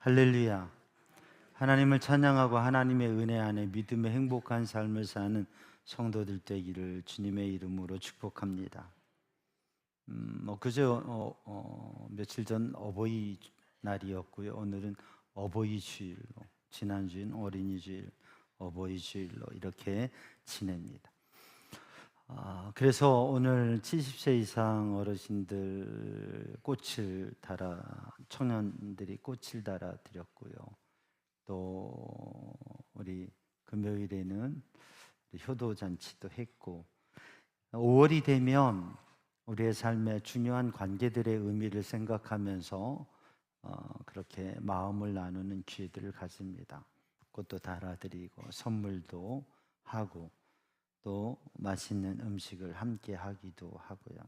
할렐루야. 하나님을 찬양하고 하나님의 은혜 안에 믿음의 행복한 삶을 사는 성도들 되기를 주님의 이름으로 축복합니다. 그저 며칠 전 어버이 날이었고요. 오늘은 어버이 주일로, 지난주엔 어린이 주일, 어버이 주일로 이렇게 지냅니다. 그래서 오늘 70세 이상 어르신들 꽃을 달아, 청년들이 꽃을 달아 드렸고요. 또 우리 금요일에는 효도 잔치도 했고, 5월이 되면 우리의 삶의 중요한 관계들의 의미를 생각하면서 그렇게 마음을 나누는 기회들을 가집니다. 꽃도 달아드리고 선물도 하고 또 맛있는 음식을 함께 하기도 하고요.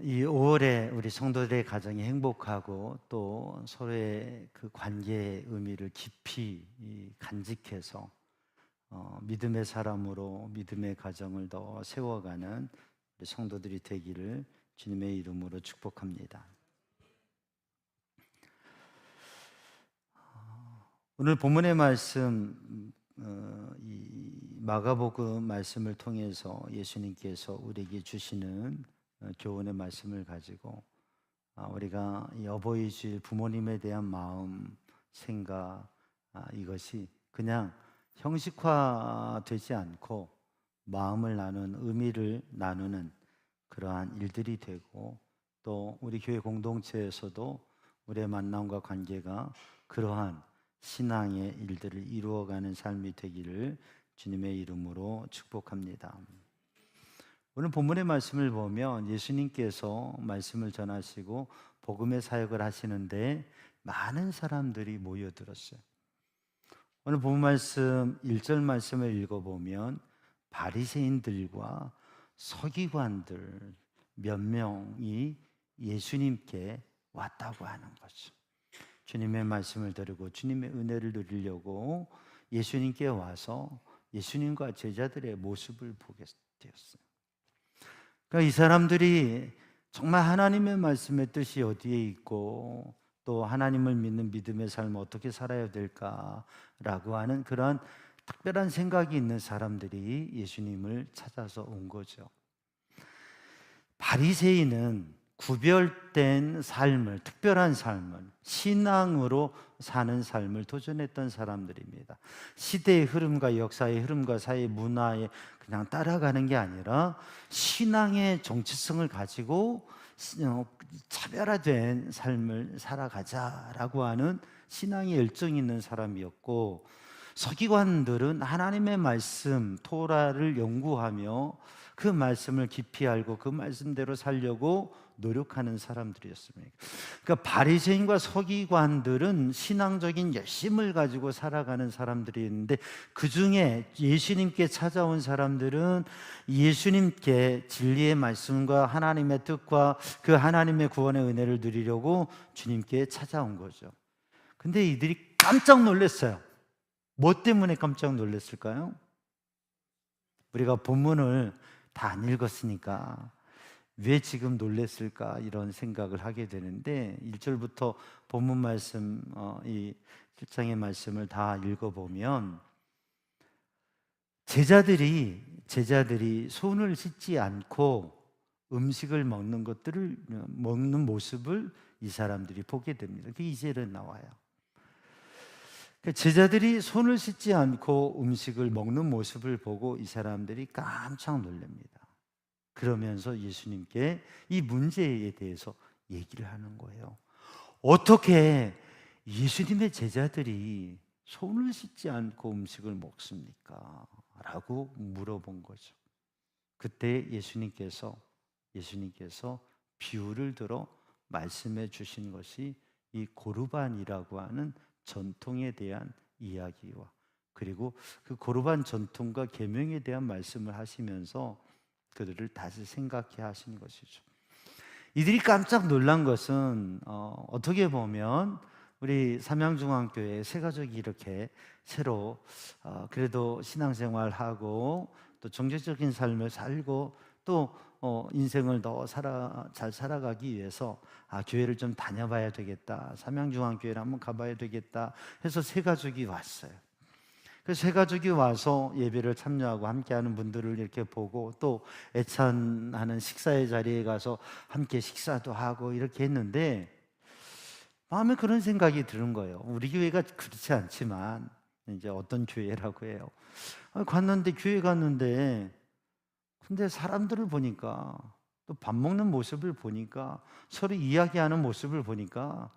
이 5월에 우리 성도들의 가정이 행복하고 또 서로의 그 관계의 의미를 깊이 간직해서 믿음의 사람으로 믿음의 가정을 더 세워가는 우리 성도들이 되기를 주님의 이름으로 축복합니다. 오늘 본문의 말씀, 이 마가복음 말씀을 통해서 예수님께서 우리에게 주시는 교훈의 말씀을 가지고 우리가 이 어버이 주일 부모님에 대한 마음, 생각, 이것이 그냥 형식화되지 않고 마음을 나누는, 의미를 나누는 그러한 일들이 되고, 또 우리 교회 공동체에서도 우리의 만남과 관계가 그러한 신앙의 일들을 이루어가는 삶이 되기를 주님의 이름으로 축복합니다. 오늘 본문의 말씀을 보면 예수님께서 말씀을 전하시고 복음의 사역을 하시는데 많은 사람들이 모여들었어요. 오늘 본문 말씀 1절 말씀을 읽어보면 바리새인들과 서기관들 몇 명이 예수님께 왔다고 하는 거죠. 주님의 말씀을 들으고 주님의 은혜를 누리려고 예수님께 와서 예수님과 제자들의 모습을 보게 되었어요. 그러니까 이 사람들이 정말 하나님의 말씀의 뜻이 어디에 있고 또 하나님을 믿는 믿음의 삶을 어떻게 살아야 될까라고 하는 그런 특별한 생각이 있는 사람들이 예수님을 찾아서 온 거죠. 바리새인은 구별된 삶을, 특별한 삶을, 신앙으로 사는 삶을 도전했던 사람들입니다. 시대의 흐름과 역사의 흐름과 사회 문화에 그냥 따라가는 게 아니라 신앙의 정체성을 가지고 차별화된 삶을 살아가자라고 하는 신앙의 열정이 있는 사람이었고, 서기관들은 하나님의 말씀, 토라를 연구하며 그 말씀을 깊이 알고 그 말씀대로 살려고 노력하는 사람들이었습니다. 그러니까 바리새인과 서기관들은 신앙적인 열심을 가지고 살아가는 사람들이었는데, 그 중에 예수님께 찾아온 사람들은 예수님께 진리의 말씀과 하나님의 뜻과 그 하나님의 구원의 은혜를 누리려고 주님께 찾아온 거죠. 근데 이들이 깜짝 놀랐어요. 뭐 때문에 깜짝 놀랐을까요? 우리가 본문을 다 안 읽었으니까 왜 지금 놀랬을까 이런 생각을 하게 되는데, 1절부터 본문 말씀, 이 7장의 말씀을 다 읽어보면 제자들이 손을 씻지 않고 음식을 먹는 모습을 이 사람들이 보게 됩니다. 그게 2절에 나와요. 제자들이 손을 씻지 않고 음식을 먹는 모습을 보고 이 사람들이 깜짝 놀랍니다. 그러면서 예수님께 이 문제에 대해서 얘기를 하는 거예요. 어떻게 예수님의 제자들이 손을 씻지 않고 음식을 먹습니까? 라고 물어본 거죠. 그때 예수님께서 비유를 들어 말씀해 주신 것이 이 고르반이라고 하는 전통에 대한 이야기와, 그리고 그 고르반 전통과 계명에 대한 말씀을 하시면서 그들을 다시 생각해 하신 것이죠. 이들이 깜짝 놀란 것은 어떻게 보면 우리 삼양중앙교회 새 가족이 이렇게 새로 그래도 신앙생활하고 또 정체적인 삶을 살고 또 인생을 더 잘 살아가기 위해서 교회를 좀 다녀봐야 되겠다, 삼양중앙교회를 한번 가봐야 되겠다 해서 세 가족이 왔어요. 그래서 세 가족이 와서 예배를 참여하고 함께하는 분들을 이렇게 보고, 또 애찬하는 식사의 자리에 가서 함께 식사도 하고 이렇게 했는데, 마음에 그런 생각이 드는 거예요. 우리 교회가 그렇지 않지만 이제 어떤 교회라고 해요. 교회 갔는데 근데 사람들을 보니까, 또 밥 먹는 모습을 보니까, 서로 이야기하는 모습을 보니까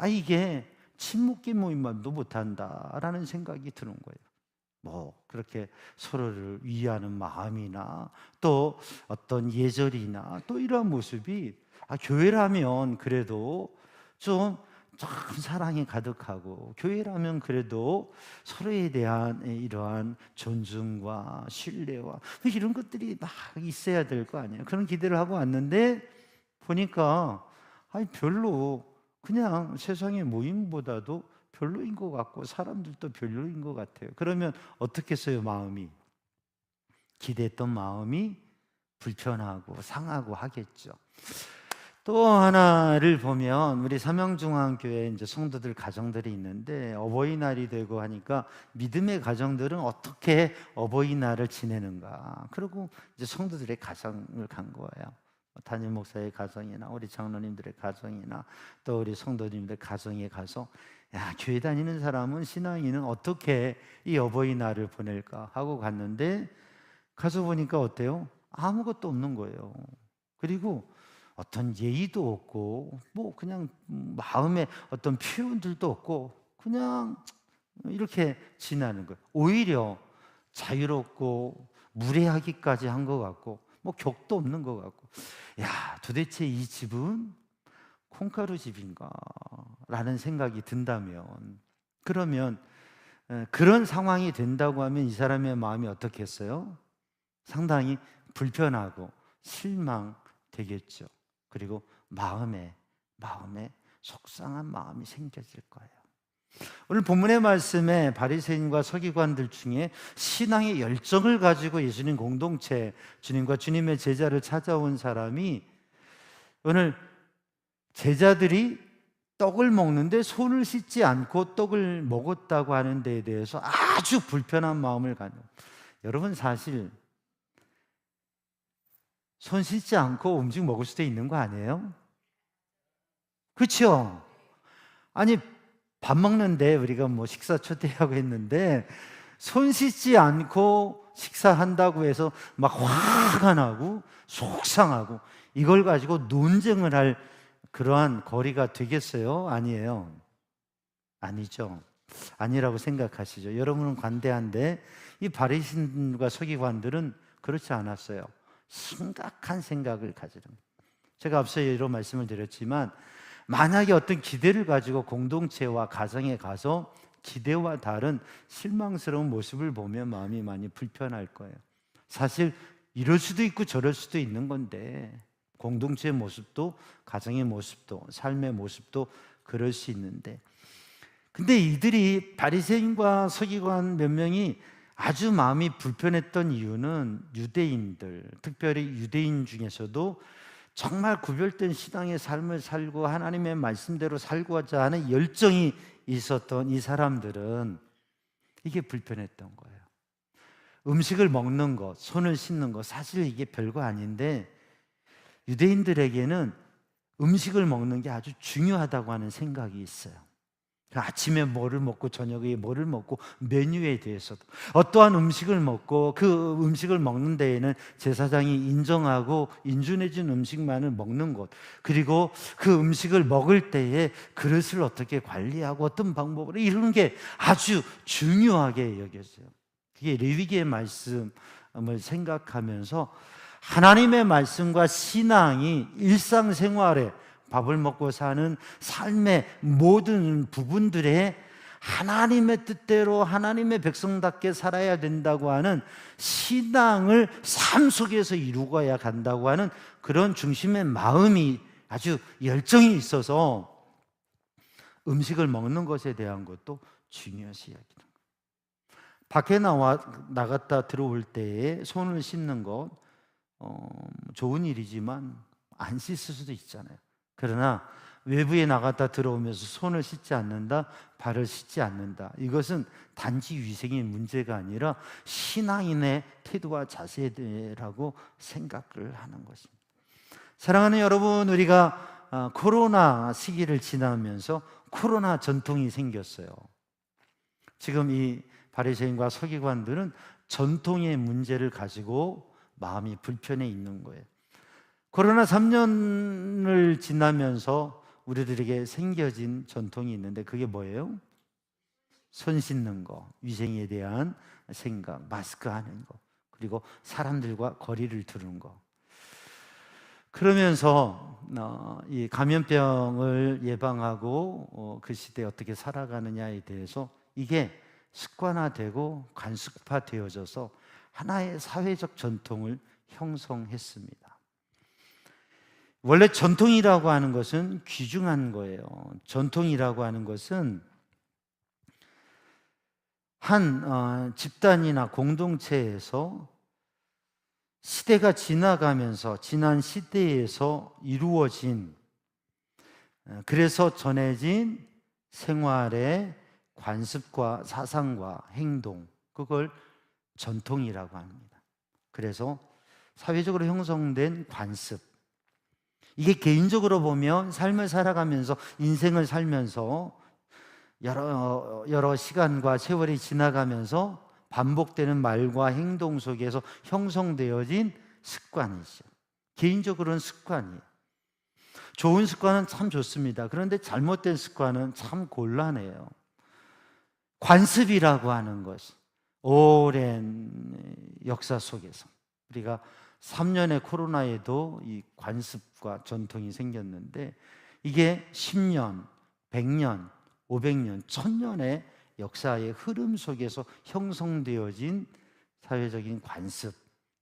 이게 친목계 모임만도 못한다라는 생각이 드는 거예요. 뭐 그렇게 서로를 위하는 마음이나 또 어떤 예절이나 또 이러한 모습이 교회라면 그래도 좀 사랑이 가득하고, 교회라면 그래도 서로에 대한 이러한 존중과 신뢰와 이런 것들이 막 있어야 될 거 아니에요. 그런 기대를 하고 왔는데 보니까 별로, 그냥 세상의 모임보다도 별로인 것 같고 사람들도 별로인 것 같아요. 그러면 어떻겠어요? 마음이, 기대했던 마음이 불편하고 상하고 하겠죠. 또 하나를 보면, 우리 삼양중앙교회 이제 성도들 가정들이 있는데 어버이날이 되고 하니까 믿음의 가정들은 어떻게 어버이날을 지내는가, 그리고 이제 성도들의 가정을 간 거예요. 담임 목사의 가정이나 우리 장로님들의 가정이나 또 우리 성도님들 가정에 가서, 교회 다니는 사람은, 신앙인은 어떻게 이 어버이날을 보낼까 하고 갔는데, 가서 보니까 어때요? 아무것도 없는 거예요. 그리고 어떤 예의도 없고, 뭐 그냥 마음에 어떤 표현들도 없고, 그냥 이렇게 지나는 거예요. 오히려 자유롭고 무례하기까지 한 것 같고, 뭐 격도 없는 것 같고, 도대체 이 집은 콩가루 집인가? 라는 생각이 든다면, 그러면 그런 상황이 된다고 하면 이 사람의 마음이 어떻겠어요? 상당히 불편하고 실망되겠죠. 그리고 마음에 속상한 마음이 생겨질 거예요. 오늘 본문의 말씀에 바리새인과 서기관들 중에 신앙의 열정을 가지고 예수님 공동체, 주님과 주님의 제자를 찾아온 사람이, 오늘 제자들이 떡을 먹는데 손을 씻지 않고 떡을 먹었다고 하는 데에 대해서 아주 불편한 마음을 가지고, 여러분 사실 손 씻지 않고 음식 먹을 수도 있는 거 아니에요? 그렇죠? 밥 먹는데 우리가 뭐 식사 초대하고 했는데 손 씻지 않고 식사한다고 해서 막 화가 나고 속상하고 이걸 가지고 논쟁을 할 그러한 거리가 되겠어요? 아니에요? 아니죠. 아니라고 생각하시죠. 여러분은 관대한데 이 바리새인과 서기관들은 그렇지 않았어요. 심각한 생각을 가지는. 제가 앞서 이런 말씀을 드렸지만, 만약에 어떤 기대를 가지고 공동체와 가정에 가서 기대와 다른 실망스러운 모습을 보면 마음이 많이 불편할 거예요. 사실 이럴 수도 있고 저럴 수도 있는 건데, 공동체의 모습도 가정의 모습도 삶의 모습도 그럴 수 있는데, 근데 이들이, 바리새인과 서기관 몇 명이 아주 마음이 불편했던 이유는, 유대인들, 특별히 유대인 중에서도 정말 구별된 신앙의 삶을 살고 하나님의 말씀대로 살고자 하는 열정이 있었던 이 사람들은 이게 불편했던 거예요. 음식을 먹는 것, 손을 씻는 것, 사실 이게 별거 아닌데 유대인들에게는 음식을 먹는 게 아주 중요하다고 하는 생각이 있어요. 아침에 뭐를 먹고 저녁에 뭐를 먹고, 메뉴에 대해서도 어떠한 음식을 먹고 그 음식을 먹는 데에는 제사장이 인정하고 인준해 준 음식만을 먹는 것, 그리고 그 음식을 먹을 때에 그릇을 어떻게 관리하고 어떤 방법으로, 이런 게 아주 중요하게 여겨져요. 그게 레위기의 말씀을 생각하면서 하나님의 말씀과 신앙이 일상생활에, 밥을 먹고 사는 삶의 모든 부분들에 하나님의 뜻대로 하나님의 백성답게 살아야 된다고 하는 신앙을 삶 속에서 이루어야 간다고 하는 그런 중심의 마음이, 아주 열정이 있어서 음식을 먹는 것에 대한 것도 중요시 여기는 거예요. 밖에 나갔다 들어올 때에 손을 씻는 것, 좋은 일이지만 안 씻을 수도 있잖아요. 그러나 외부에 나갔다 들어오면서 손을 씻지 않는다, 발을 씻지 않는다. 이것은 단지 위생의 문제가 아니라 신앙인의 태도와 자세라고 생각을 하는 것입니다. 사랑하는 여러분, 우리가 코로나 시기를 지나면서 코로나 전통이 생겼어요. 지금 이 바리새인과 서기관들은 전통의 문제를 가지고 마음이 불편해 있는 거예요. 코로나 3년을 지나면서 우리들에게 생겨진 전통이 있는데 그게 뭐예요? 손 씻는 거, 위생에 대한 생각, 마스크 하는 거, 그리고 사람들과 거리를 두는 거. 그러면서 이 감염병을 예방하고 그 시대에 어떻게 살아가느냐에 대해서 이게 습관화되고 관습화되어져서 하나의 사회적 전통을 형성했습니다. 원래 전통이라고 하는 것은 귀중한 거예요. 전통이라고 하는 것은 한 집단이나 공동체에서 시대가 지나가면서 지난 시대에서 이루어진, 그래서 전해진 생활의 관습과 사상과 행동, 그걸 전통이라고 합니다. 그래서 사회적으로 형성된 관습, 이게 개인적으로 보면 삶을 살아가면서, 인생을 살면서 여러 시간과 세월이 지나가면서 반복되는 말과 행동 속에서 형성되어진 습관이죠. 개인적으로는 습관이에요. 좋은 습관은 참 좋습니다. 그런데 잘못된 습관은 참 곤란해요. 관습이라고 하는 것, 오랜 역사 속에서 우리가 3년의 코로나에도 이 관습과 전통이 생겼는데 이게 10년, 100년, 500년, 1000년의 역사의 흐름 속에서 형성되어진 사회적인 관습,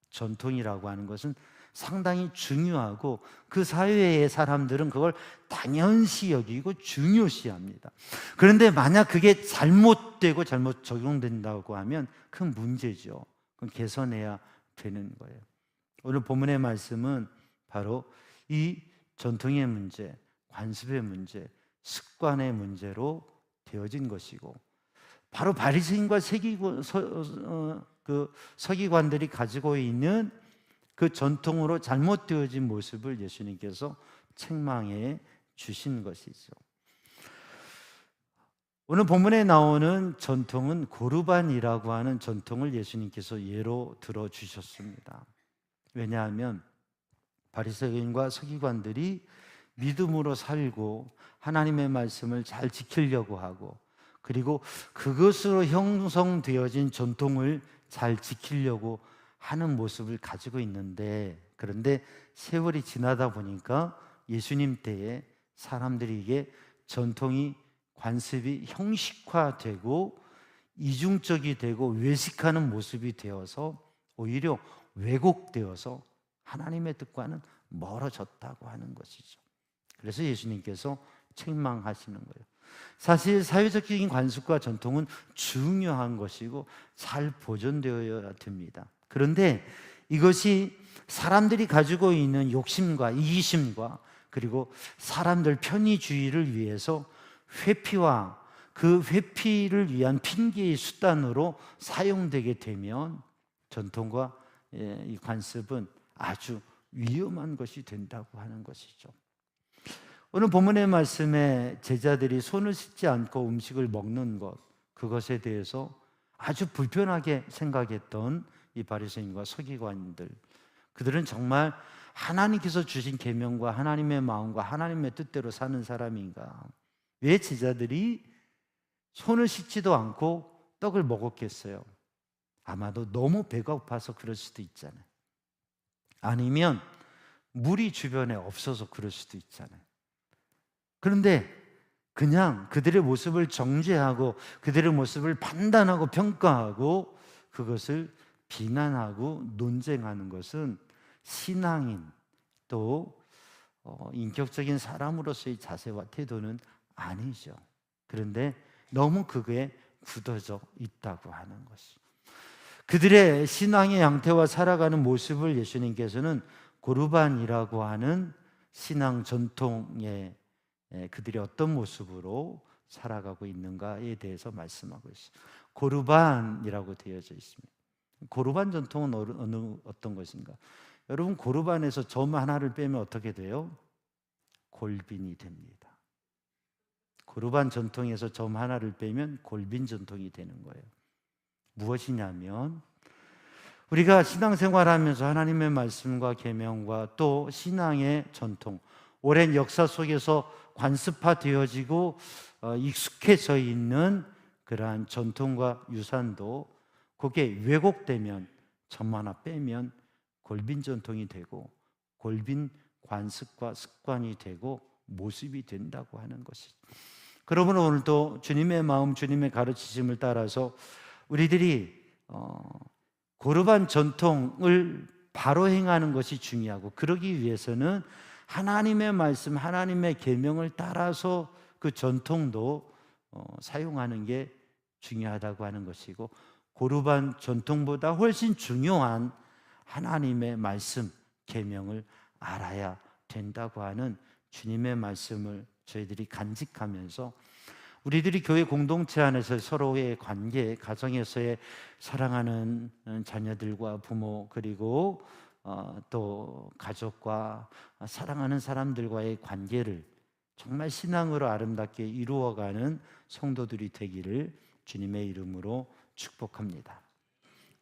전통이라고 하는 것은 상당히 중요하고 그 사회의 사람들은 그걸 당연시 여기고 중요시합니다. 그런데 만약 그게 잘못되고 잘못 적용된다고 하면 큰 문제죠. 그건 개선해야 되는 거예요. 오늘 본문의 말씀은 바로 이 전통의 문제, 관습의 문제, 습관의 문제로 되어진 것이고, 바로 바리새인과 서기관들이 가지고 있는 그 전통으로 잘못되어진 모습을 예수님께서 책망해 주신 것이죠. 오늘 본문에 나오는 전통은 고르반이라고 하는 전통을 예수님께서 예로 들어 주셨습니다. 왜냐하면 바리새인과 서기관들이 믿음으로 살고 하나님의 말씀을 잘 지키려고 하고, 그리고 그것으로 형성되어진 전통을 잘 지키려고 하는 모습을 가지고 있는데, 그런데 세월이 지나다 보니까 예수님 때에 사람들이 이게 전통이, 관습이 형식화되고 이중적이 되고 외식하는 모습이 되어서 오히려 왜곡되어서 하나님의 뜻과는 멀어졌다고 하는 것이죠. 그래서 예수님께서 책망하시는 거예요. 사실 사회적인 관습과 전통은 중요한 것이고 잘 보존되어야 됩니다. 그런데 이것이 사람들이 가지고 있는 욕심과 이기심과 그리고 사람들 편의주의를 위해서 회피와 그 회피를 위한 핑계의 수단으로 사용되게 되면 전통과 이 관습은 아주 위험한 것이 된다고 하는 것이죠. 오늘 본문의 말씀에 제자들이 손을 씻지 않고 음식을 먹는 것, 그것에 대해서 아주 불편하게 생각했던 이 바리새인과 서기관들, 그들은 정말 하나님께서 주신 계명과 하나님의 마음과 하나님의 뜻대로 사는 사람인가? 왜 제자들이 손을 씻지도 않고 떡을 먹었겠어요? 아마도 너무 배가 고파서 그럴 수도 있잖아요. 아니면 물이 주변에 없어서 그럴 수도 있잖아요. 그런데 그냥 그들의 모습을 정죄하고 그들의 모습을 판단하고 평가하고 그것을 비난하고 논쟁하는 것은 신앙인 또 인격적인 사람으로서의 자세와 태도는 아니죠. 그런데 너무 그게 굳어져 있다고 하는 것이. 그들의 신앙의 양태와 살아가는 모습을 예수님께서는 고르반이라고 하는 신앙 전통에 그들이 어떤 모습으로 살아가고 있는가에 대해서 말씀하고 있습니다. 고르반이라고 되어져 있습니다. 고르반 전통은 어떤 것인가? 여러분, 고르반에서 점 하나를 빼면 어떻게 돼요? 골빈이 됩니다. 고르반 전통에서 점 하나를 빼면 골빈 전통이 되는 거예요. 무엇이냐면 우리가 신앙생활하면서 하나님의 말씀과 계명과 또 신앙의 전통, 오랜 역사 속에서 관습화되어지고 익숙해져 있는 그러한 전통과 유산도 그게 왜곡되면, 점 하나 빼면 골빈 전통이 되고 골빈 관습과 습관이 되고 모습이 된다고 하는 것이죠. 그러므로 오늘도 주님의 마음, 주님의 가르치심을 따라서 우리들이 고르반 전통을 바로 행하는 것이 중요하고, 그러기 위해서는 하나님의 말씀, 하나님의 계명을 따라서 그 전통도 사용하는 게 중요하다고 하는 것이고, 고르반 전통보다 훨씬 중요한 하나님의 말씀, 계명을 알아야 된다고 하는 주님의 말씀을 저희들이 간직하면서 우리들이 교회 공동체 안에서 서로의 관계, 가정에서의 사랑하는 자녀들과 부모, 그리고 또 가족과 사랑하는 사람들과의 관계를 정말 신앙으로 아름답게 이루어가는 성도들이 되기를 주님의 이름으로 축복합니다.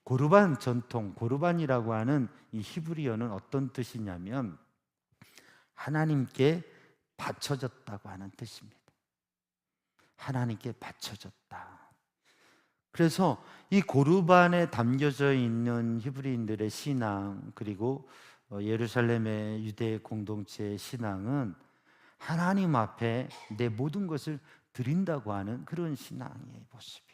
고르반 전통, 고르반이라고 하는 이 히브리어는 어떤 뜻이냐면 하나님께 바쳐졌다고 하는 뜻입니다. 하나님께 바쳐졌다. 그래서 이 고르반에 담겨져 있는 히브리인들의 신앙, 그리고 예루살렘의 유대 공동체의 신앙은 하나님 앞에 내 모든 것을 드린다고 하는 그런 신앙의 모습이에요.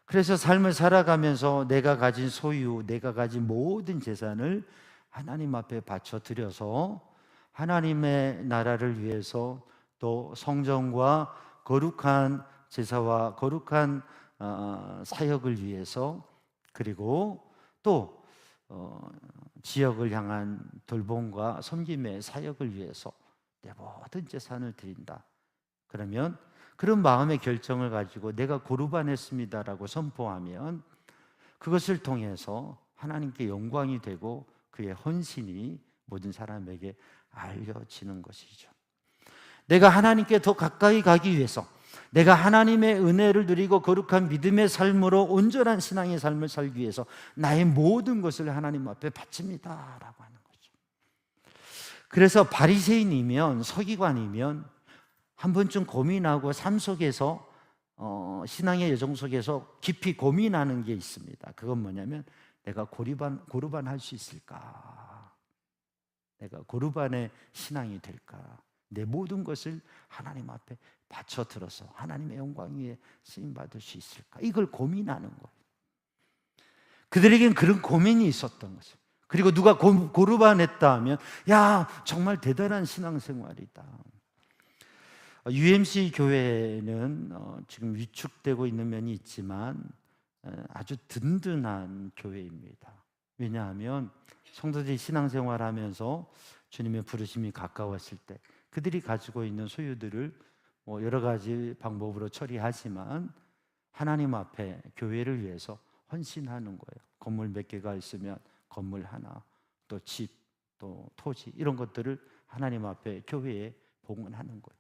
그래서 삶을 살아가면서 내가 가진 소유, 내가 가진 모든 재산을 하나님 앞에 바쳐 드려서 하나님의 나라를 위해서, 또 성전과 거룩한 제사와 거룩한 사역을 위해서, 그리고 또 지역을 향한 돌봄과 섬김의 사역을 위해서 내 모든 재산을 드린다. 그러면 그런 마음의 결정을 가지고 내가 고르반했습니다라고 선포하면 그것을 통해서 하나님께 영광이 되고 그의 헌신이 모든 사람에게 알려지는 것이죠. 내가 하나님께 더 가까이 가기 위해서, 내가 하나님의 은혜를 누리고 거룩한 믿음의 삶으로 온전한 신앙의 삶을 살기 위해서 나의 모든 것을 하나님 앞에 바칩니다 라고 하는 거죠. 그래서 바리새인이면, 서기관이면 한 번쯤 고민하고 삶 속에서 신앙의 여정 속에서 깊이 고민하는 게 있습니다. 그건 뭐냐면 내가 고르반 할 수 있을까? 내가 고르반의 신앙이 될까? 내 모든 것을 하나님 앞에 바쳐 들어서 하나님의 영광 위에 쓰임 받을 수 있을까? 이걸 고민하는 거예요. 그들에겐 그런 고민이 있었던 거죠. 그리고 누가 고르반했다 하면 야, 정말 대단한 신앙생활이다. UMC 교회는 지금 위축되고 있는 면이 있지만 아주 든든한 교회입니다. 왜냐하면 성도들이 신앙생활하면서 주님의 부르심이 가까웠을 때 그들이 가지고 있는 소유들을 여러 가지 방법으로 처리하지만 하나님 앞에 교회를 위해서 헌신하는 거예요. 건물 몇 개가 있으면 건물 하나, 또 집, 또 토지, 이런 것들을 하나님 앞에 교회에 봉헌하는 거예요.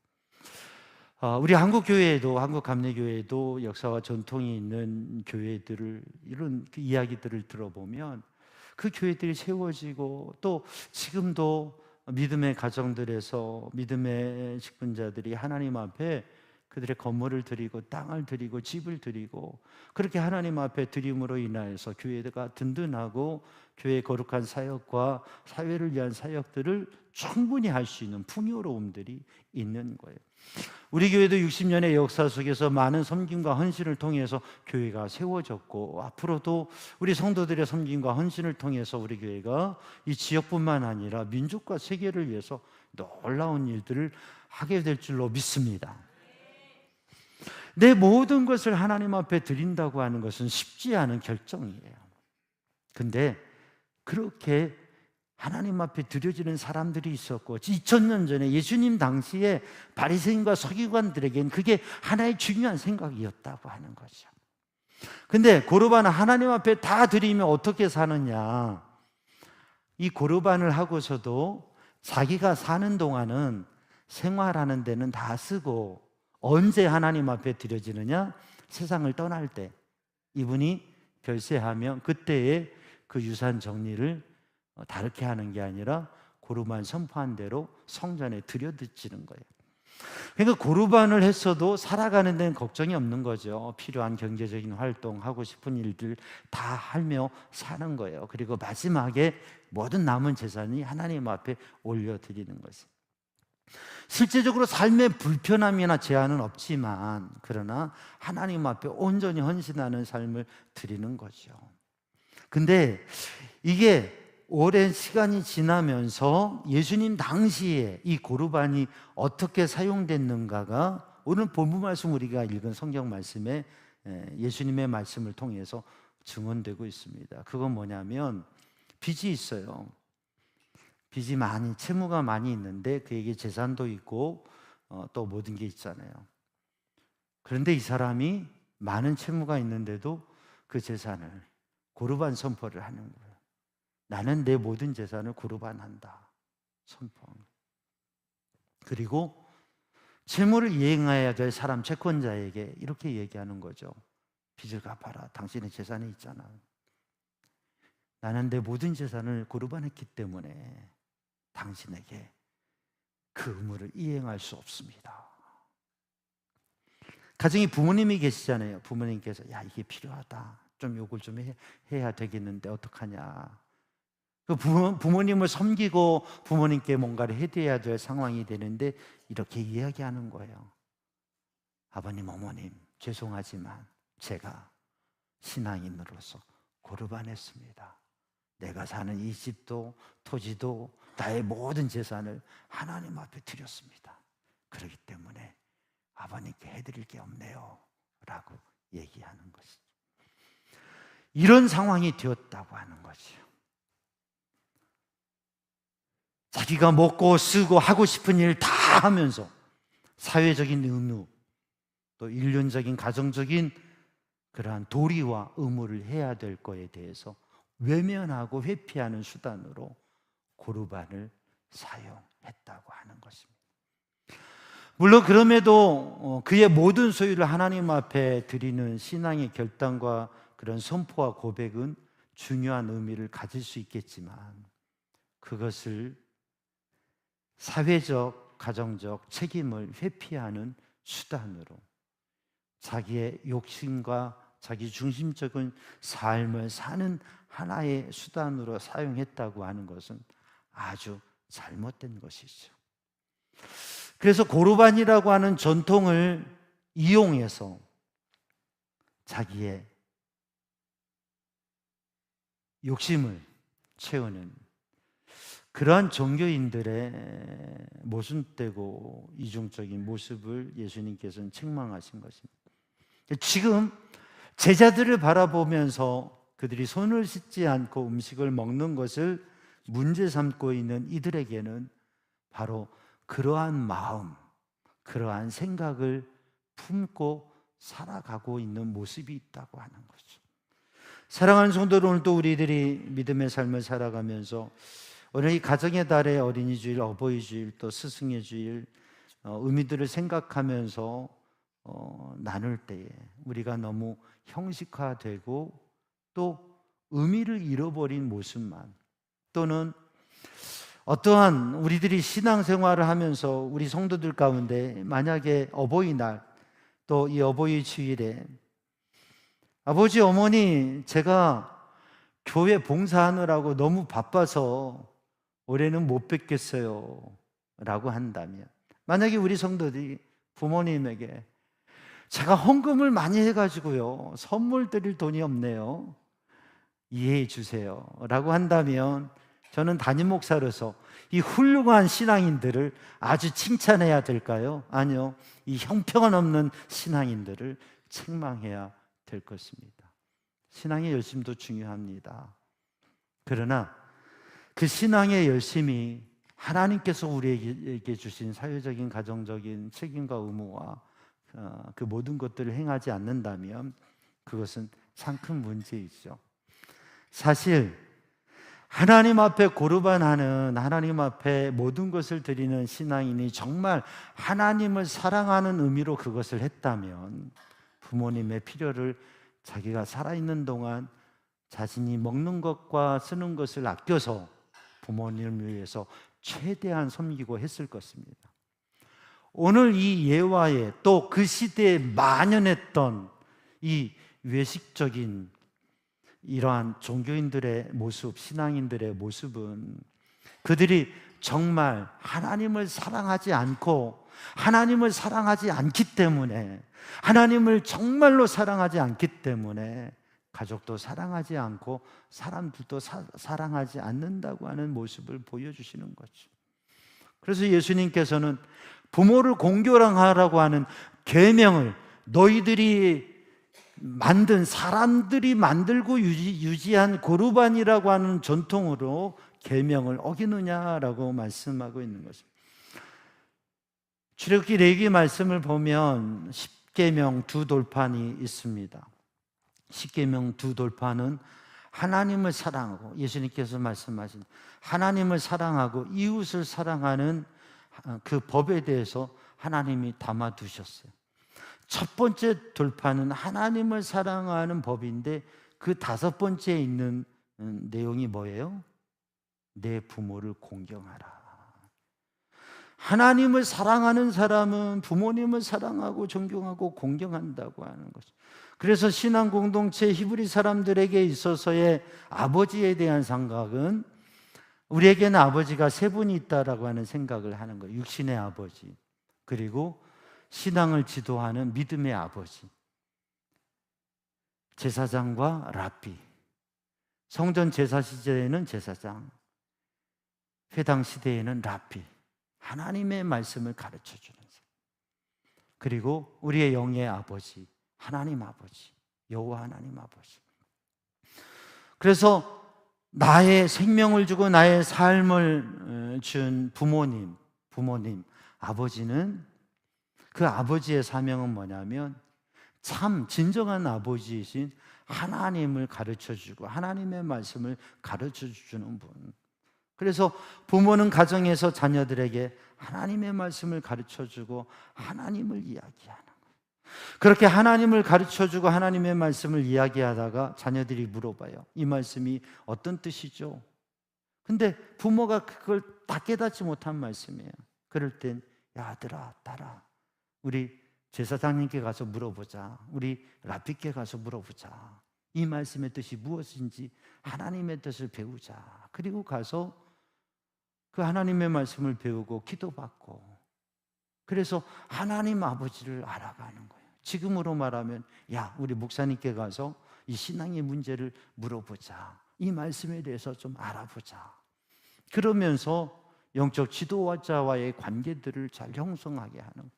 우리 한국교회에도, 한국감리교회에도 역사와 전통이 있는 교회들을, 이런 그 이야기들을 들어보면 그 교회들이 세워지고 또 지금도 믿음의 가정들에서 믿음의 직분자들이 하나님 앞에 그들의 건물을 드리고 땅을 드리고 집을 드리고 그렇게 하나님 앞에 드림으로 인하여서 교회가 든든하고 교회의 거룩한 사역과 사회를 위한 사역들을 충분히 할 수 있는 풍요로움들이 있는 거예요. 우리 교회도 60년의 역사 속에서 많은 섬김과 헌신을 통해서 교회가 세워졌고 앞으로도 우리 성도들의 섬김과 헌신을 통해서 우리 교회가 이 지역뿐만 아니라 민족과 세계를 위해서 놀라운 일들을 하게 될 줄로 믿습니다. 내 모든 것을 하나님 앞에 드린다고 하는 것은 쉽지 않은 결정이에요. 근데 그렇게 하나님 앞에 드려지는 사람들이 있었고 2000년 전에 예수님 당시에 바리새인과 서기관들에게는 그게 하나의 중요한 생각이었다고 하는 거죠. 근데 고르반은 하나님 앞에 다 드리면 어떻게 사느냐? 이 고르반을 하고서도 자기가 사는 동안은 생활하는 데는 다 쓰고 언제 하나님 앞에 드려지느냐? 세상을 떠날 때 이분이 별세하면 그때에 그 유산 정리를 다르게 하는 게 아니라 고르반 선포한 대로 성전에 드려지는 거예요. 그러니까 고르반을 했어도 살아가는 데는 걱정이 없는 거죠. 필요한 경제적인 활동, 하고 싶은 일들 다 하며 사는 거예요. 그리고 마지막에 모든 남은 재산이 하나님 앞에 올려드리는 것이에요. 실제적으로 삶의 불편함이나 제한은 없지만 그러나 하나님 앞에 온전히 헌신하는 삶을 드리는 거죠. 근데 이게 오랜 시간이 지나면서 예수님 당시에 이 고르반이 어떻게 사용됐는가가 오늘 본문 말씀 우리가 읽은 성경 말씀에 예수님의 말씀을 통해서 증언되고 있습니다. 그건 뭐냐면 빚이 있어요. 빚이 많이, 채무가 많이 있는데 그에게 재산도 있고 또 모든 게 있잖아요. 그런데 이 사람이 많은 채무가 있는데도 그 재산을 고르반 선포를 하는 거예요. 나는 내 모든 재산을 고르반한다. 선포한 거예요. 그리고 채무를 이행해야 될 사람, 채권자에게 이렇게 얘기하는 거죠. 빚을 갚아라. 당신의 재산이 있잖아. 나는 내 모든 재산을 고르반했기 때문에 당신에게 그 의무를 이행할 수 없습니다. 가정에 부모님이 계시잖아요. 부모님께서 야 이게 필요하다. 좀 요걸 좀 해야 되겠는데 어떡하냐. 그 부모님을 섬기고 부모님께 뭔가를 해드려야 될 상황이 되는데 이렇게 이야기하는 거예요. 아버님, 어머님 죄송하지만 제가 신앙인으로서 고르반했습니다. 내가 사는 이 집도 토지도 나의 모든 재산을 하나님 앞에 드렸습니다. 그렇기 때문에 아버님께 해드릴 게 없네요 라고 얘기하는 것이죠. 이런 상황이 되었다고 하는 거죠. 자기가 먹고 쓰고 하고 싶은 일 다 하면서 사회적인 의무 또 일륜적인 가정적인 그러한 도리와 의무를 해야 될 거에 대해서 외면하고 회피하는 수단으로 고르반을 사용했다고 하는 것입니다. 물론 그럼에도 그의 모든 소유를 하나님 앞에 드리는 신앙의 결단과 그런 선포와 고백은 중요한 의미를 가질 수 있겠지만 그것을 사회적, 가정적 책임을 회피하는 수단으로 자기의 욕심과 자기 중심적인 삶을 사는 하나의 수단으로 사용했다고 하는 것은 아주 잘못된 것이죠. 그래서 고르반이라고 하는 전통을 이용해서 자기의 욕심을 채우는 그러한 종교인들의 모순되고 이중적인 모습을 예수님께서는 책망하신 것입니다. 지금 제자들을 바라보면서 그들이 손을 씻지 않고 음식을 먹는 것을 문제 삼고 있는 이들에게는 바로 그러한 마음, 그러한 생각을 품고 살아가고 있는 모습이 있다고 하는 거죠. 사랑하는 성도들, 오늘도 우리들이 믿음의 삶을 살아가면서 오늘 이 가정의 달의 어린이주일, 어버이주일, 또 스승의 주일 의미들을 생각하면서 나눌 때에 우리가 너무 형식화되고 또 의미를 잃어버린 모습만 또는 어떠한 우리들이 신앙생활을 하면서 우리 성도들 가운데 만약에 어버이날 또 이 어버이 주일에 아버지 어머니 제가 교회 봉사하느라고 너무 바빠서 올해는 못 뵙겠어요 라고 한다면 만약에 우리 성도들이 부모님에게 제가 헌금을 많이 해가지고요 선물 드릴 돈이 없네요 이해해 주세요 라고 한다면 저는 담임 목사로서 이 훌륭한 신앙인들을 아주 칭찬해야 될까요? 아니요. 이 형편없는 신앙인들을 책망해야 될 것입니다. 신앙의 열심도 중요합니다. 그러나 그 신앙의 열심이 하나님께서 우리에게 주신 사회적인 가정적인 책임과 의무와 그 모든 것들을 행하지 않는다면 그것은 참 큰 문제이죠. 사실 하나님 앞에 고르반하는, 하나님 앞에 모든 것을 드리는 신앙인이 정말 하나님을 사랑하는 의미로 그것을 했다면 부모님의 필요를 자기가 살아있는 동안 자신이 먹는 것과 쓰는 것을 아껴서 부모님을 위해서 최대한 섬기고 했을 것입니다. 오늘 이 예화에 또 그 시대에 만연했던 이 외식적인 이러한 종교인들의 모습, 신앙인들의 모습은 그들이 정말 하나님을 사랑하지 않고 하나님을 사랑하지 않기 때문에, 하나님을 정말로 사랑하지 않기 때문에 가족도 사랑하지 않고 사람들도 사랑하지 않는다고 하는 모습을 보여주시는 거죠. 그래서 예수님께서는 부모를 공경하라고 하는 계명을 너희들이 만든, 사람들이 만들고 유지한 고르반이라고 하는 전통으로 계명을 어기느냐라고 말씀하고 있는 것입니다. 출애굽기 레위기 말씀을 보면 십계명 두 돌판이 있습니다. 십계명 두 돌판은 하나님을 사랑하고, 예수님께서 말씀하신 하나님을 사랑하고 이웃을 사랑하는 그 법에 대해서 하나님이 담아두셨어요. 첫 번째 돌파는 하나님을 사랑하는 법인데 그 다섯 번째에 있는 내용이 뭐예요? 내 부모를 공경하라. 하나님을 사랑하는 사람은 부모님을 사랑하고 존경하고 공경한다고 하는 거죠. 그래서 신앙 공동체 히브리 사람들에게 있어서의 아버지에 대한 생각은, 우리에게는 아버지가 세 분이 있다라고 하는 생각을 하는 거예요. 육신의 아버지, 그리고 신앙을 지도하는 믿음의 아버지, 제사장과 랍비. 성전 제사 시대에는 제사장, 회당 시대에는 랍비, 하나님의 말씀을 가르쳐주는 사람. 그리고 우리의 영의 아버지, 하나님 아버지, 여호와 하나님 아버지. 그래서 나의 생명을 주고 나의 삶을 준 부모님, 아버지는, 그 아버지의 사명은 뭐냐면 참 진정한 아버지이신 하나님을 가르쳐주고 하나님의 말씀을 가르쳐주는 분. 그래서 부모는 가정에서 자녀들에게 하나님의 말씀을 가르쳐주고 하나님을 이야기하는 거예요. 그렇게 하나님을 가르쳐주고 하나님의 말씀을 이야기하다가 자녀들이 물어봐요. 이 말씀이 어떤 뜻이죠? 근데 부모가 그걸 다 깨닫지 못한 말씀이에요. 그럴 땐, 야, 아들아, 딸아, 우리 제사장님께 가서 물어보자. 우리 랍비께 가서 물어보자. 이 말씀의 뜻이 무엇인지 하나님의 뜻을 배우자. 그리고 가서 그 하나님의 말씀을 배우고 기도받고, 그래서 하나님 아버지를 알아가는 거예요. 지금으로 말하면, 야, 우리 목사님께 가서 이 신앙의 문제를 물어보자. 이 말씀에 대해서 좀 알아보자. 그러면서 영적 지도자와의 관계들을 잘 형성하게 하는 거예요.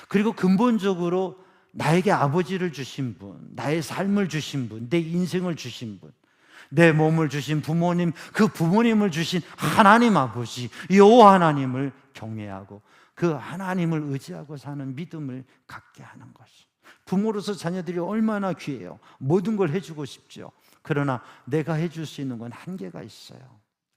그리고 근본적으로 나에게 아버지를 주신 분, 나의 삶을 주신 분, 내 인생을 주신 분, 내 몸을 주신 부모님, 그 부모님을 주신 하나님 아버지, 여호와 하나님을 경외하고 그 하나님을 의지하고 사는 믿음을 갖게 하는 것이. 부모로서 자녀들이 얼마나 귀해요. 모든 걸 해주고 싶죠. 그러나 내가 해줄 수 있는 건 한계가 있어요.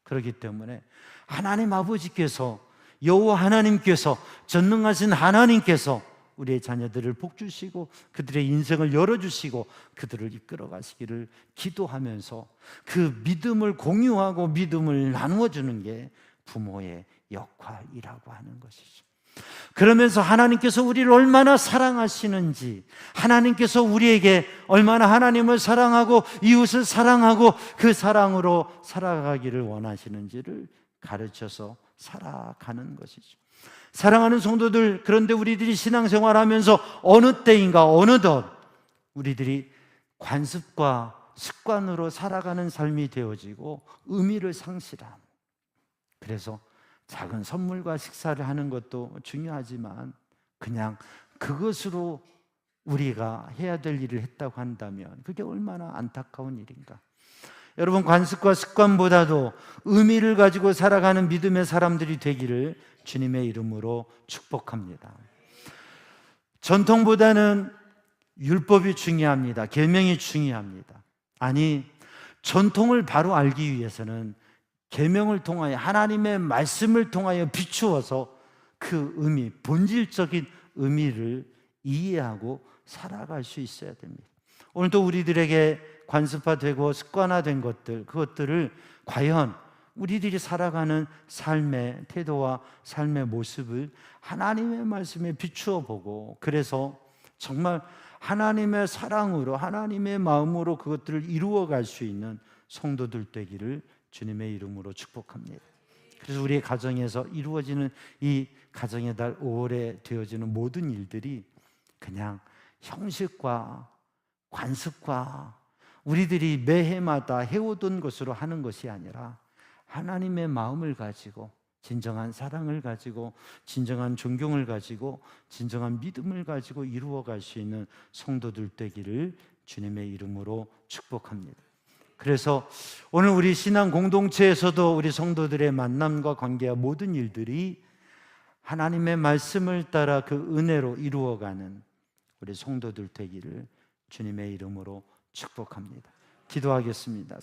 그렇기 때문에 하나님 아버지께서, 여호와 하나님께서, 전능하신 하나님께서 우리의 자녀들을 복주시고 그들의 인생을 열어주시고 그들을 이끌어 가시기를 기도하면서 그 믿음을 공유하고 믿음을 나누어주는 게 부모의 역할이라고 하는 것이죠. 그러면서 하나님께서 우리를 얼마나 사랑하시는지, 하나님께서 우리에게 얼마나 하나님을 사랑하고 이웃을 사랑하고 그 사랑으로 살아가기를 원하시는지를 가르쳐서 살아가는 것이죠. 사랑하는 성도들, 그런데 우리들이 신앙생활하면서 어느 때인가 어느덧 우리들이 관습과 습관으로 살아가는 삶이 되어지고 의미를 상실한, 그래서 작은 선물과 식사를 하는 것도 중요하지만 그냥 그것으로 우리가 해야 될 일을 했다고 한다면 그게 얼마나 안타까운 일인가. 여러분, 관습과 습관보다도 의미를 가지고 살아가는 믿음의 사람들이 되기를 주님의 이름으로 축복합니다. 전통보다는 율법이 중요합니다. 계명이 중요합니다. 아니, 전통을 바로 알기 위해서는 계명을 통하여 하나님의 말씀을 통하여 비추어서 그 의미, 본질적인 의미를 이해하고 살아갈 수 있어야 됩니다. 오늘도 우리들에게 관습화되고 습관화된 것들, 그것들을 과연 우리들이 살아가는 삶의 태도와 삶의 모습을 하나님의 말씀에 비추어 보고, 그래서 정말 하나님의 사랑으로, 하나님의 마음으로 그것들을 이루어갈 수 있는 성도들 되기를 주님의 이름으로 축복합니다. 그래서 우리의 가정에서 이루어지는 이 가정의 달 5월에 되어지는 모든 일들이 그냥 형식과 관습과 우리들이 매해마다 해오던 것으로 하는 것이 아니라 하나님의 마음을 가지고, 진정한 사랑을 가지고, 진정한 존경을 가지고, 진정한 믿음을 가지고 이루어갈 수 있는 성도들 되기를 주님의 이름으로 축복합니다. 그래서 오늘 우리 신앙 공동체에서도 우리 성도들의 만남과 관계와 모든 일들이 하나님의 말씀을 따라 그 은혜로 이루어가는 우리 성도들 되기를 주님의 이름으로 축복합니다. 기도하겠습니다.